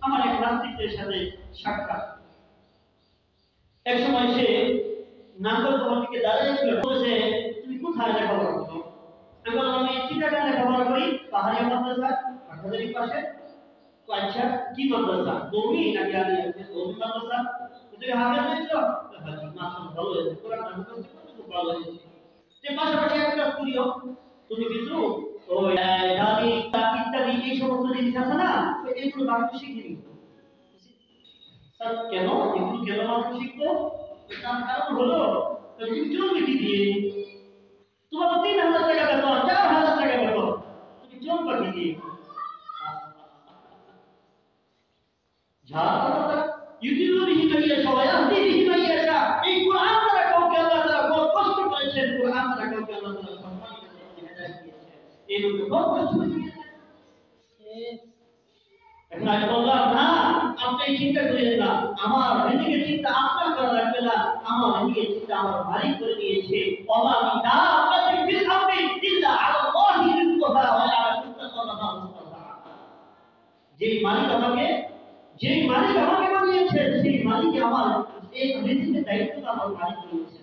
আমার এক নাস্তিকের সাথে সাক্ষাৎ। এক সময় সে নাঙ্গলকোট থেকে দাঁড়িয়েছিল, বলেছে তুমি কোথায় লেখাপড়া করো? আমি বললাম আমি চিটাগাং লেখাপড়া করি, পাহাড়ি মাদ্রাসা হাটহাজারীর পাশে। আচ্ছা কি মাদ্রাসা? কওমি নাকি আলিয়া? কওমি মাদ্রাসা। তুমি হাফেজ হয়েছো? হ্যাঁ মাশাআল্লাহ ভালো হয়েছে, কোরআন মুখস্থ করতে খুব ভালো হয়েছে। যে পাশাপাশি একটা করিও, তুমি কিছু ওই দাবি ইত্যাদি এই সমস্ত জিনিস আছে না, তো এগুলো মানুষ শিখে নিও। স্যার কেন এগুলো কেন মানুষ শিখবো? তার কারণ হলো তুমি চলবে কি দিয়ে? তোমার 3,000 টাকা বেতন, 4,000 টাকা বেতন, তুমি চলবে কি দিয়ে? যারা ইউটিউবে হিমাইয়া সবাই আপনি হিমাইয়া এই কোরআন দ্বারা কাউকে আল্লাহ তাআলা বহু কষ্ট করেছেন, কোরআন দ্বারা কাউকে আল্লাহ তাআলা সম্মানিত করেছেন, হেদায়েত দিয়েছেন, এই লোকে বহু কষ্ট করেছেন। এখন আমি বললাম না আপনি চিন্তা করেন না, আমার নিজেকে চিন্তা আপনার করা লাগবে না, আমার নিজেকে চিন্তা আমার মালিক করে দিয়েছে। ওয়া আমি না আপনাকে ফিল আমরি ইল্লা আলাল্লাহি রিজকুহা ওয়া আলা মুস্তাকাল্লাহা মুস্তাকা। যেই মালিক আমাকে বানিয়েছেন, সেই মালিক আমার এই রিজিকের দায়িত্বটা আমার মালিক নিয়েছে।